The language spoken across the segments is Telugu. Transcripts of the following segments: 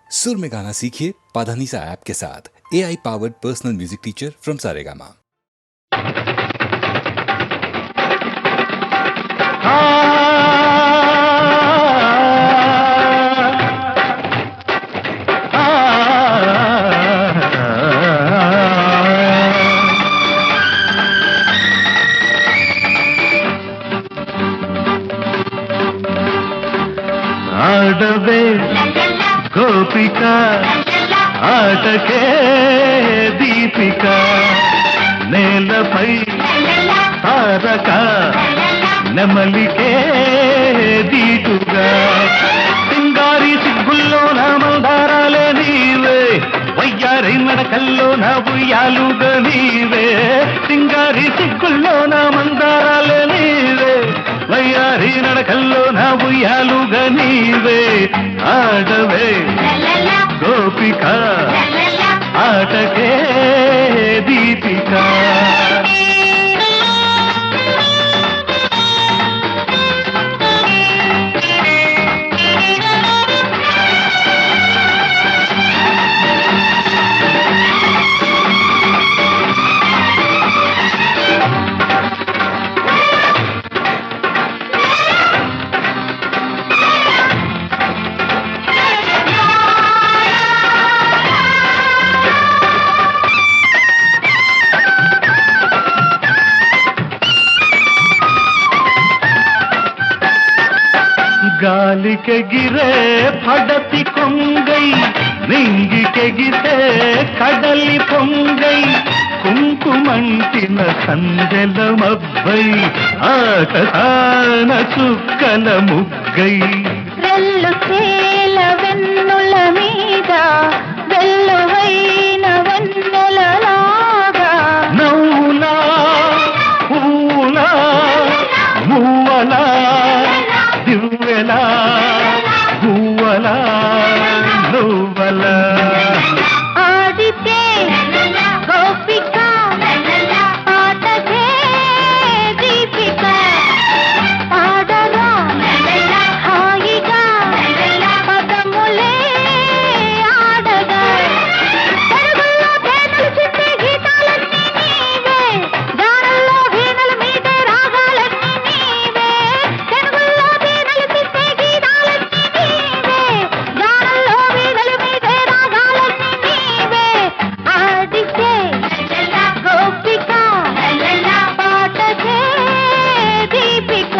सुर में गाना सीखिए पाधानीसा ऐप के साथ। AI powered personal music teacher from Saregama. ఆడవే గోపిక ఆటకే దీపిక నేలపై తారక నెమలికే దీటుగా సింగారి సిగ్గుల్లో నా మందారాలే నీవే వయ్యారి నడకల్లో నా ఉయ్యాలుగా నీవే సింగారి సిగ్గుల్లో నా మందారాలే నీవే వయ్యారి నడకల్లో నా ఉయ్యాలుగా నీవే ఆడవే గోపిక ఆటకే దీపిక గాలికెగిరే పడతి కొంగై నింగికెగితే కడలి పొంగై కుంకుమంటిన సందెల మబ్బై ఆకాన చుక్కల ముగ్గై వెల్లు తేల వెన్నుల మీద వెల్లువైన వెన్నెలలాగా నవ్వులా పూలా మువ్వలా దివ్వెలా పువ్వలా నువ్వలా ఆడితే గోపిక ఆటకే దీపిక ఆడరా హాయిగా పదములే ఆడగా తెలుగులో తేనెలు చిందే గీతాలన్నీ నీవే గానల్లో వీణల మీదే రాగాలన్నీ నీవే తెలుగులో తేనెలు చిందే గీతాలన్నీ నీవే గానల్లో వీణల మీదే రాగాలన్నీ నీవే ఆడితే గోపిక పాటకే దీపిక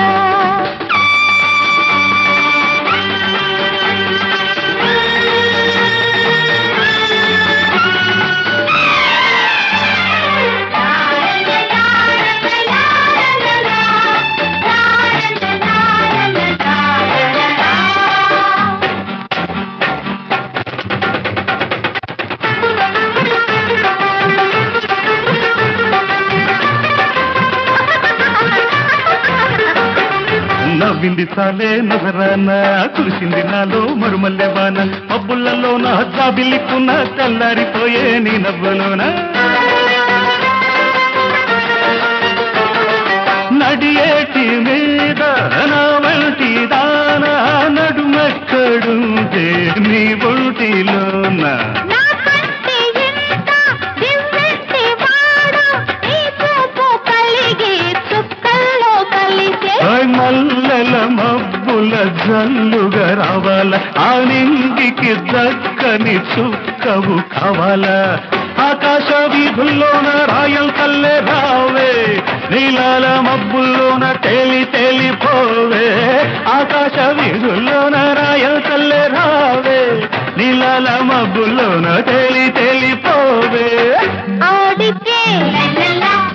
నవ్వింది చాలే నజరాన కురిసింది నాలో మరుమల్లెవాన పబ్బులలో నా జాబిల్లికున్న తెల్లారిపోయే నీ నవ్వులోన నడియేటి మీద నా వంటి దాన నడుమెక్కడుందే నీ ఒంటిలోన నా కంటి ఇంత దివ్వెంటి వాడు నీ చూపు కలిగి చుక్కల్లో కలిసే మల్లెల మబ్బుల జల్లుగా రావాల ఆ నింగికి దక్కని చుక్కవు కావాలా ఆకాశ వీధుల్లోన రాయల్ కల్లే రావే నీలాల మబ్బుల్లోన తేలి తేలిపోవే ఆకాశ వీధుల్లోన రాయల్ కల్లే రావే నీలాల మబ్బుల్లోన తేలి తేలిపోవే ఆడితే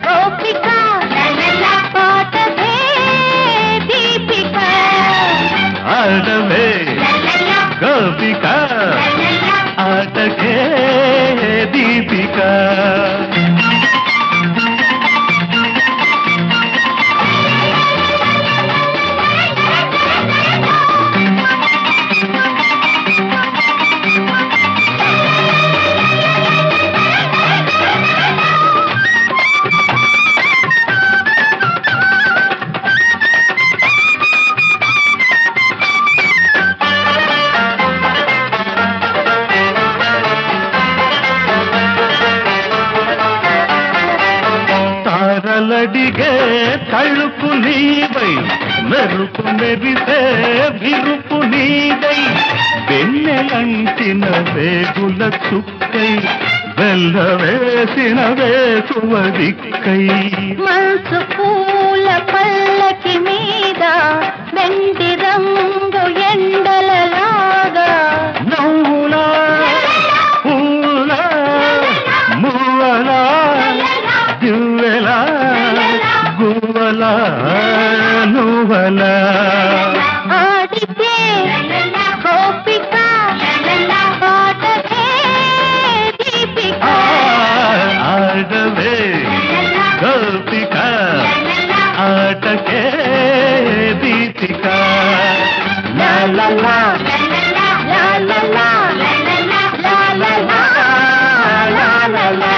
గోపిక పాటకే దీపిక ఆడవే గోపిక ఆటకే దీపిక అడిగే తలుపు నీవై మెరుపు మెరిసే విరుపు నీదై వెన్నెలంటిన వేగుల చుక్కై వెల్ల వేసిన వేసువ దిక్కై మనసు పూల పల్లకి మీద వెండి రంగు ఎండలలాగా నవ్వులా పూలా మువ్వలా దివ్వెలా గువ్వలా నువ్వలా ఆడితే గోపిక పాటకే దీపిక ఆడవే గోపిక ఆటకే దీపిక లా లా లా లా లా లా లా లా లా లా లా లా.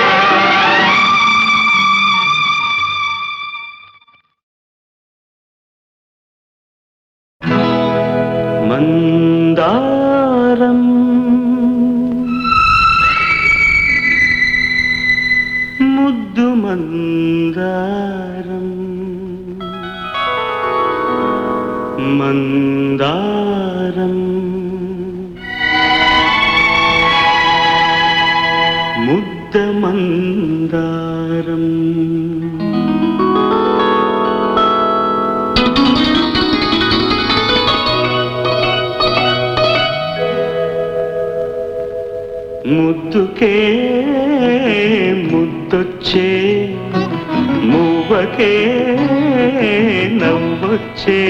మందారం ముద్దు మందారం మందారం ముద్ద మందారం ముద్దుకే ముద్దొచ్చే మువ్వకే నవ్వొచ్చే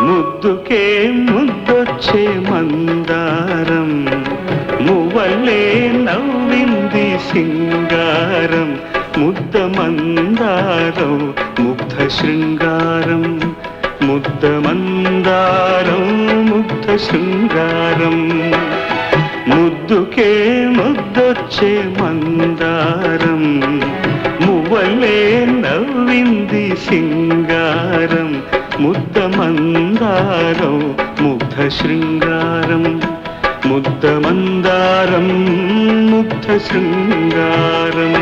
ముద్దుకే ముద్దొచ్చే మందారం మువ్వలే నవ్వింది సింగారం ముద్ద మందారం ముగ్ధ శృంగారం ముద్ద మందారం ముగ్ధ శృంగారం ముద్దుకే ముద్దొచ్చే మందారం మువ్వలే నవ్వింది సింగారం ముద్ద మందారం ముగ్ధ శృంగారం ముద్ద మందారం ముగ్ధ శృంగారం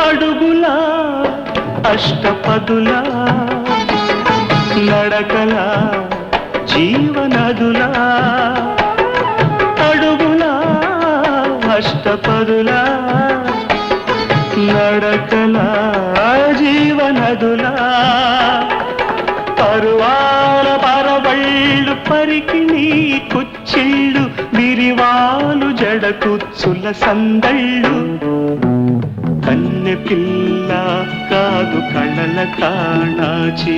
అడుగులా అష్టపదులా నడకలా జీవనదులా అడుగులా అష్టపదులా నడకలా జీవనదులా పరువాల పరవళ్ళు పరికి నీ కుచ్చిళ్ళు విరివాలు జడకుచ్చుల సందళ్ళు కన్నె పిల్ల కాదు కళల కాణాచి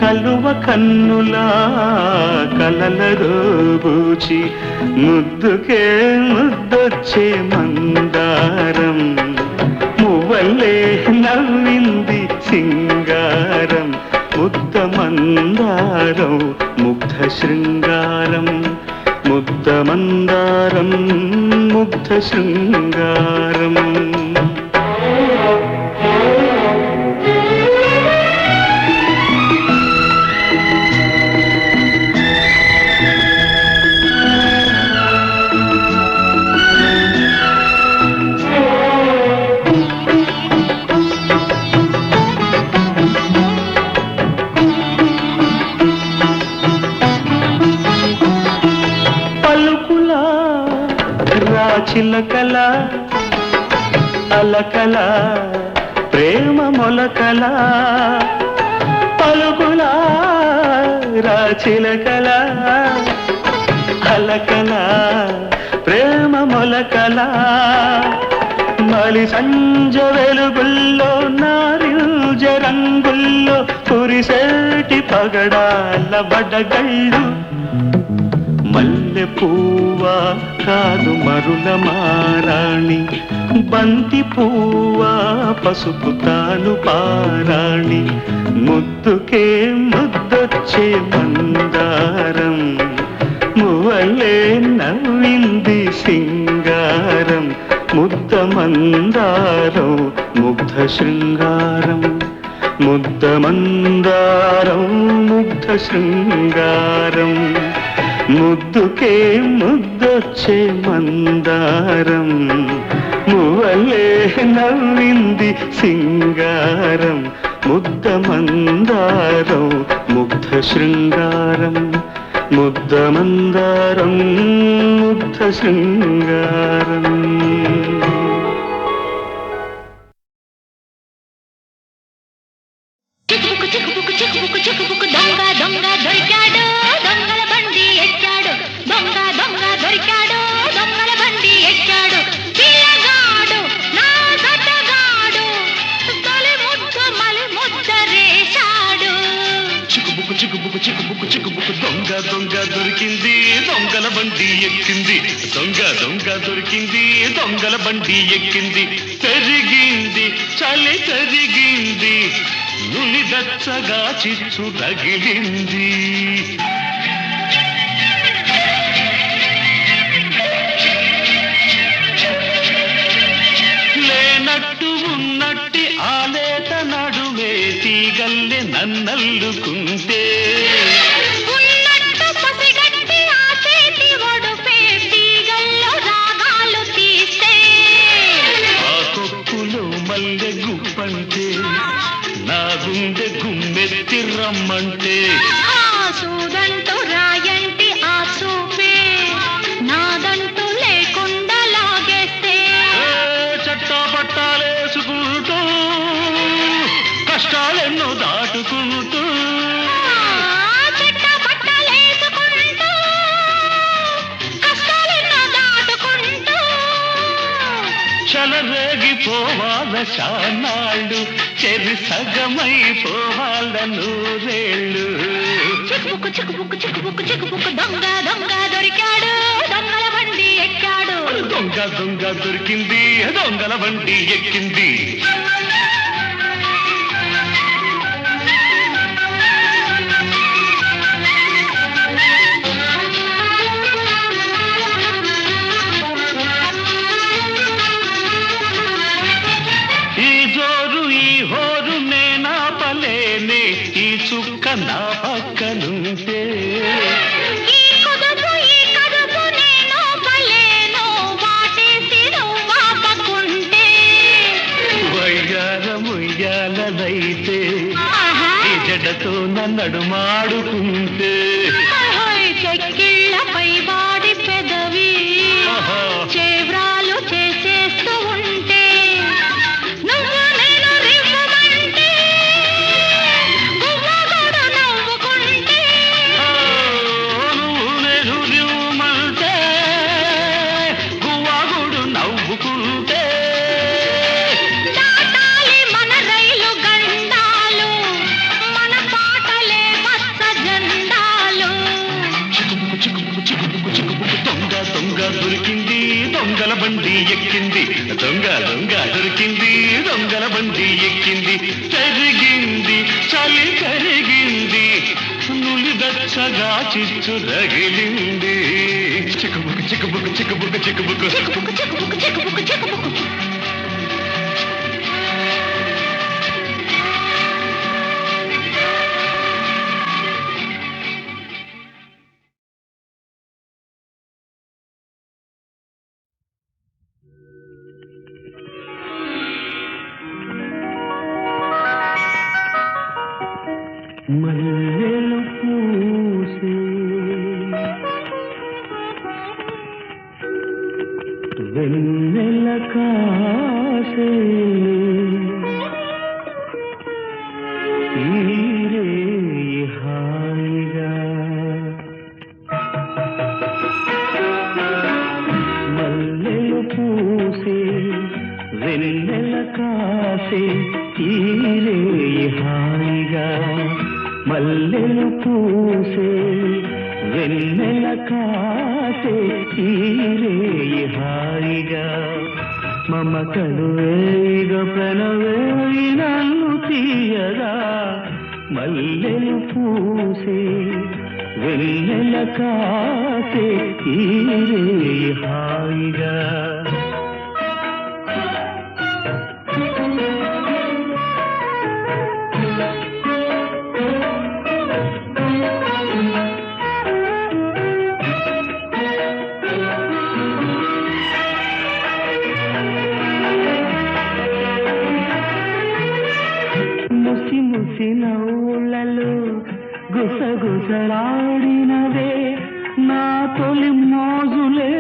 కలువ కన్నులా కలల రోబూచి ముద్దుకే ముద్దొచ్చే మందారం మువ్వలే నవ్వింది సింగారం ముద్ద మందారం ముగ్ధ శృంగారం ముద్ద మందారం ముగ్ధ శృంగారం చిలకల అలకల ప్రేమ మొలకల పలుకుల రాచిలకల అలకల ప్రేమ మొలకల మలి సంజ వెలుగుల్లో నారింజ రంగుల్లో కురిసేటి పగడాల బడగళ్ళు మల్లె పువ్వా కాదు మరుల మారాణి బంతి పువ్వా పసుపు తాను పారాణి ముద్దుకే ముద్దొచ్చే మందారం మువ్వలే మందారం ముగ్ధ శృంగారం ముద్ద మందారం ముగ్ధ శృంగారం ముద్దుకే ముద్దొచ్చే మందారం మువలే నవ్వింది సింగారం ముద్ద మందారం ముగ్ధ శృంగారం ముద్ద మందారం ముగ్ధ శృంగారం చిక్కుబుక్కు చిక్కుబుక్కు దొంగ దొంగ దొరికాడు దొంగల బండి ఎక్కాడు దొంగ దొంగ దొరికాడు దొంగల బండి ఎక్కాడు పిల్లగాడు నా సతగాడు మలి ముద్ద రేశాడు చిక్కుబుక్కు చిక్కుబుక్కు చిక్కుబుక్కు చిక్కుబుక్కు దొంగ దొంగ దొరికింది దొంగల బండి ఎక్కింది దొంగ దొంగ దొరికింది దొంగల బండి ఎక్కింది పెరిగింది చలి పెరిగింది నులిదచ్చగా చిచ్చు తగిలింది లేనట్టు ఉన్నట్టి ఆలేత నడుమే తీగల్లె నన్నల్లుకుంటే ఉన్నట్టు పసిగట్టి ఆ చేతి ఒడుపే తీగల్లో రాగాలు తీస్తే ఆ కొప్పులో మల్లె గుప్పంటే నా గుండె గుమ్మెత్తి రమ్మంటే ఆ సూదంటూ రాయంటి ఆ చూపే నాదంటూ లేకుండా లాగేస్తే చట్టా పట్టాలేసుకుంటూ కష్టాలెన్నో దాటుకుంటూ చెట్ట పట్టలేసుకుంటూ కష్టాలెన్నో దాటుకుంటూ చలరేగిపోవాల శానాళ్ళు చెరి సగమైపోవాల నూరేళ్ళు చిక్కుబుక్కు చిక్కుబుక్కు చిక్కుబుక్కు చిక్కుబుక్కు దొంగ దొంగ దొరికాడు దొంగల బండి ఎక్కాడు దొంగ దొంగ దొరికింది దొంగల బండి ఎక్కింది ఈ జోరు ఈ హోరు నేనాపలేనే ఈ చుక్క నా పక్కనుంటే ఈ కదుపు నేను పలేను వాటేసి నువ్వాపకుంటే వయ్యాలముయ్యాలదైతే ఈ జడతో నన్నడుమాడుకుంటే చెక్కిళ్ళపై వాడి పెదవి చేవ్రాలు చేసేస్తూ ఉంటే నువ్వు నేను రివ్వమంటే గువ్వగూడు నవ్వుకుంటే నువ్వు నేను రివ్వమంటే గువ్వాగుడు నవ్వుకుంటే దాటాలి మన రైలు గండాలు మన పాటలే మత్స జెండాలు చిక్కుబుక్కు చిక్కుబుక్కు చిక్కుబుక్కు చిక్కుబుక్కు దొంగ దొంగ దొరికింది దొంగల బండి ఎక్కింది దొంగ దొంగ దొరికింది దొంగల బండి ఎక్కింది పెరిగింది చలి పెరిగింది నులిదచ్చగా చిచ్చు రగిలింది చిక్కుబుక్కు చిక్కుబుక్కు చిక్కుబుక్కు చిక్కుబుక్కు చిక్కుబుక్కు చిక్కుబుక్కు చిక్కుబుక్కు చిక్కుబుక్కు మల్లెలు పూసే వెన్నెల కాసే ఈరే హాయిగా మల్లెలు పూసే వెన్నెల కాసే ఈరే హాయిగా మల్లెలు పూసే వెన్నెల కాసే ఈరే హాయిగా మమతలు వేగ ప్రణవేయి నన్ను తీయగా మల్లెలు పూసే వెన్నెల కాసే ఈరే హాయిగా ముసి నవ్వులలో గుసగుసలాడినవే నా తొలి మోజులే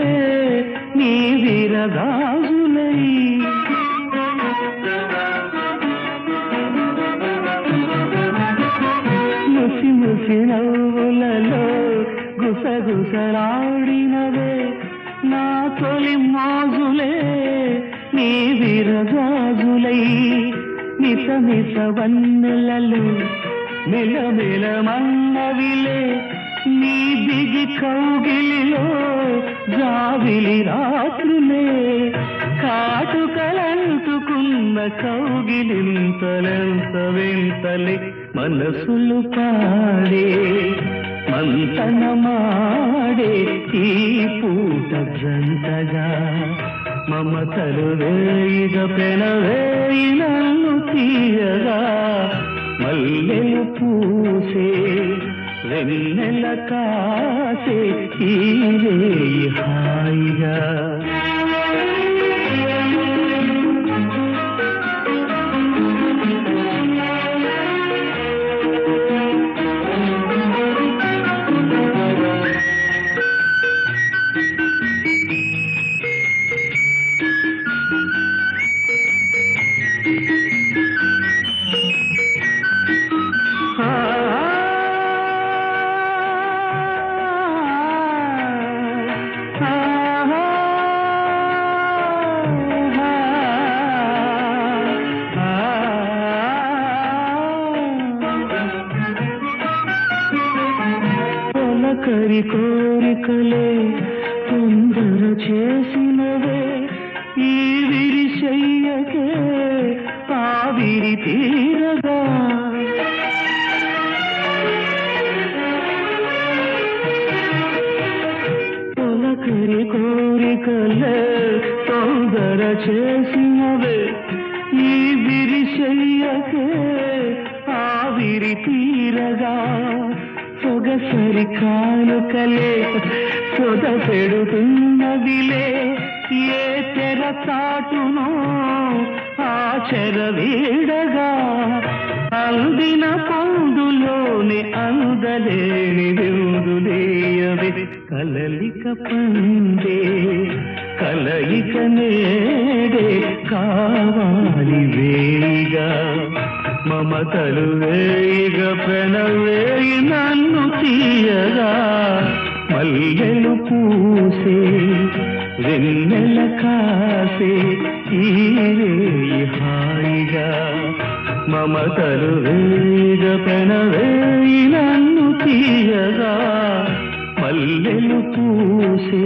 నీ విరగాజులై ముసి ముసి నవ్వులలో గుసగుసలాడినవే నా తొలి మోజులే నీ విరగాజులై మిస మిస వన్నెలలు మిలమిల మన్నవిలే నీ దిగి కౌగిలిలో జావిలి రాత్రులే కాటుకలంటుకున్న కౌగిలింతలెంత వింతలే మనసులు పాడే మంతనమాడే ఈ పూట జంటగా మమతలు వేయిగ పెనవేయి నన్ను తీయగా మల్లెలు పూసే వెన్నెల కాసే ఈ రేయి హాయిగా కరి కోరికలే తొందర చేసినవే ఈ విరిశయ్యకే ఆవిరి తీరగా తొలకరి కోరికలే తొందర చేసినవే ఈ విరిశయ్యకే ఆవిరి తీరగా సొగసరి కానుకలే సొద పెడుతున్నదిలే ఏ తెర చాటునో ఆ చెర వీడగా అందిన పొందులోని అందలేని విందులేయవే కలలిక పండే కలయిక నేడే కావాలి వేయిగా మమతలు వేయిగ ప్రణవేయి నన్ను తీయగా మల్లెలు పూసే వెన్నెల కాసే ఈ రేయి హాయిగా మమతలు వేయిగ ప్రణవేయి నన్ను తీయగా మల్లెలు పూసే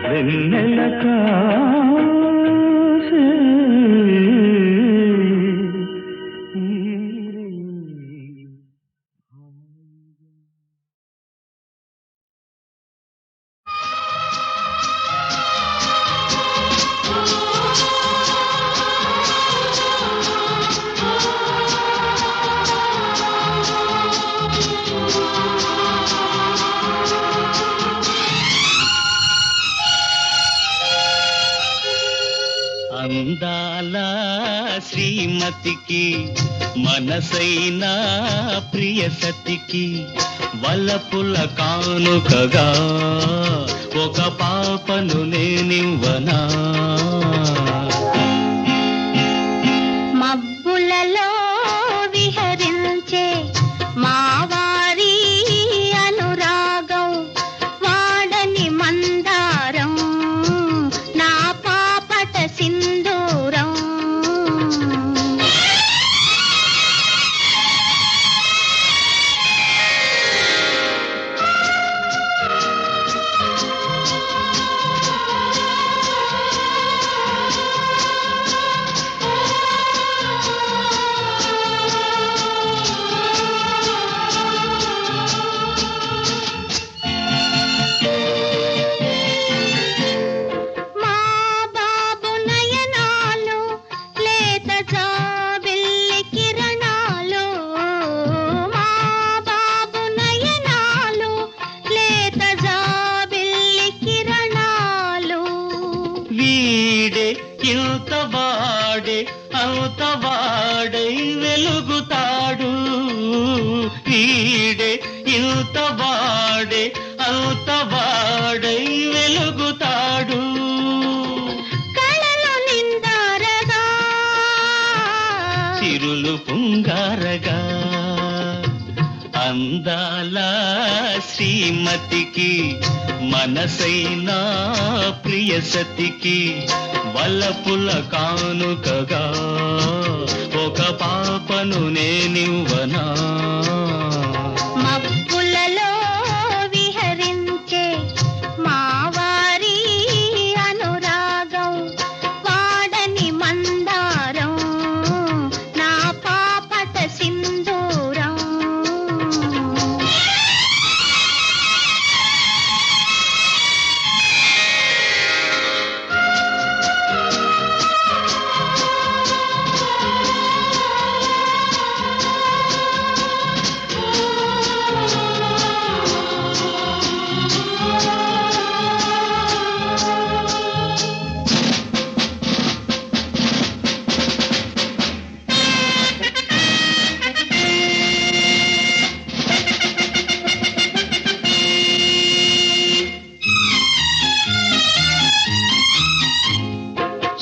వెన్నెల కాసే అందాల శ్రీమతికి మనసైన ప్రియ సతికి వలపుల కానుకగా ఒక పాపను నేనివ్వనా మబ్బులలో విహరించే మావారి అనురాగం వాడని మందారం నా పాపట సింధూరం వెలుగుతాడు వీడే ఇంత వాడే అంత వాడై వెలుగుతాడు కళలు నిందారగా చిరులు పుంగారగా అందాల శ్రీమతికి మనసైన ప్రియ సతికి వల్లపుల కానుకగా ఒక పాపను నేనివ్వనా మబ్బులలో విహరించే మావారి అనురాగం వాడని మందారం నా పాపట సింధూరం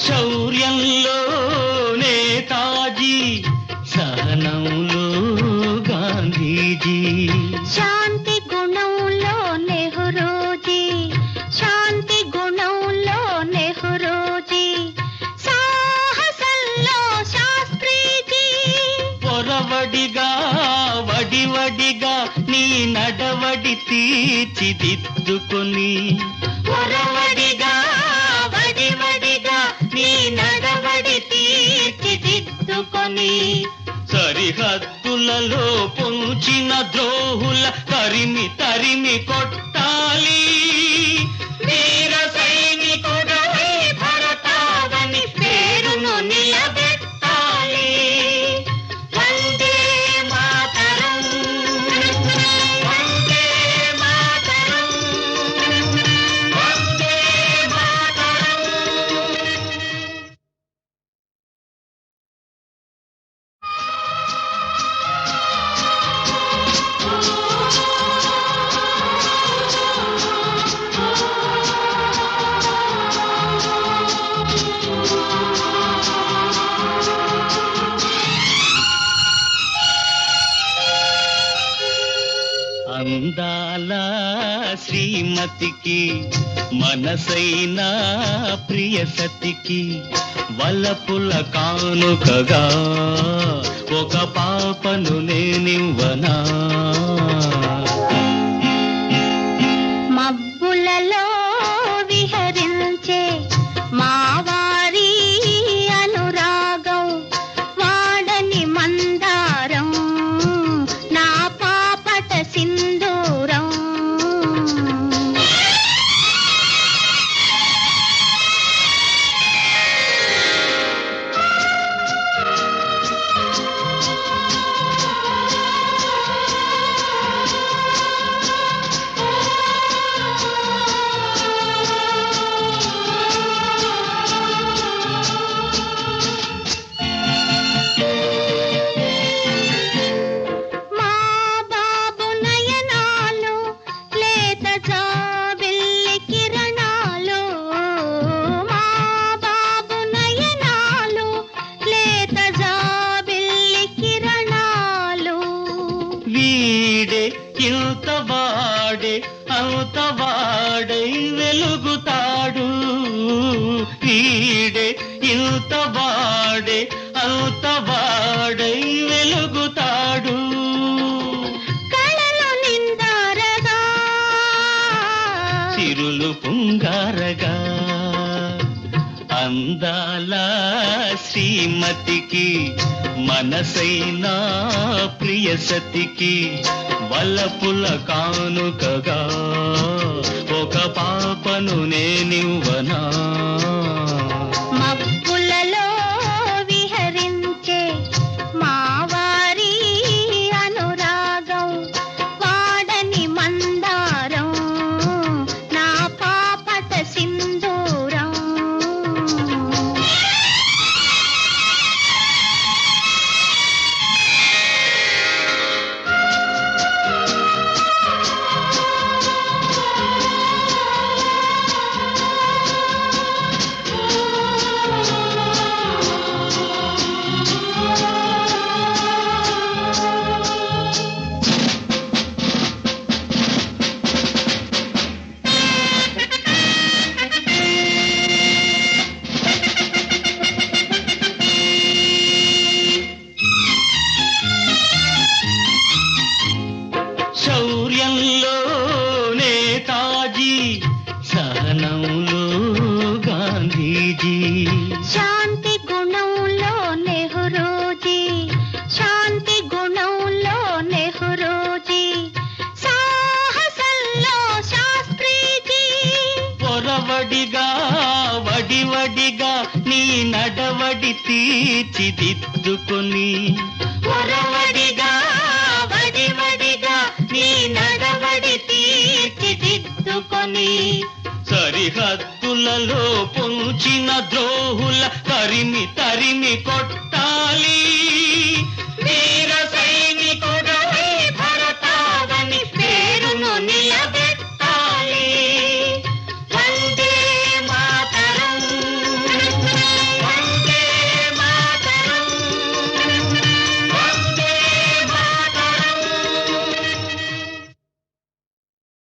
శౌర్యంలో నేతాజీ సహనంలో గాంధీజీ శాంతి గుణంలో నెహ్రూజీ శాంతి గుణంలో నెహ్రూజీ సాహసంలో శాస్త్రీజీ పొరవడిగా వడివడిగా నీ నడవడి తీర్చిదిద్దుకొని పొరవడిగా వడివడిగా నీ నడవడి తీర్చిదిద్దుకొని సరిహద్దులలో పొంచిన ద్రోహుల తరిమి తరిమి కొట్టాలి వీర సైనికుడవై భరతావని పేరును నిలబెట్టాలి వందే మాతరం వందే మాతరం వందే మాతరం అందాల శ్రీమతికి మనసైన ప్రియ సతికి వల్లపుల కానుకగా ఒక పాపను నేనివ్వనా మబ్బులలో విహరించే మావారి అనురాగం వాడని మందారం నా పాపట సింధూరం మా బాబు నయనాలు లేత జాబిల్లి కిరణాలు మా బాబు నయనాలు లేత జాబిల్లి కిరణాలు వీడే ఇంత వాడే అంత వాడై వెలుగుతాడు వీడే ఇంత వాడే అంత వాడై వెలుగుతాడు కళలు నిందారగా చిరులు పుంగారగా అందాల శ్రీమతికి మనసైన ప్రియ సతికి వల్లపుల కానుకగా ఒక పాపను నేనివ్వనా మబ్బులలో విహరించే మావారి అనురాగం వాడని మందారం నా పాపట సింధూరం తీర్చిదిద్దుకొని వరవడిగా వడివడిగా నీ నడవడి తీర్చిదిద్దుకొని సరిహద్దులలో పొంచిన ద్రోహుల తరిమి తరిమి కొట్టాలి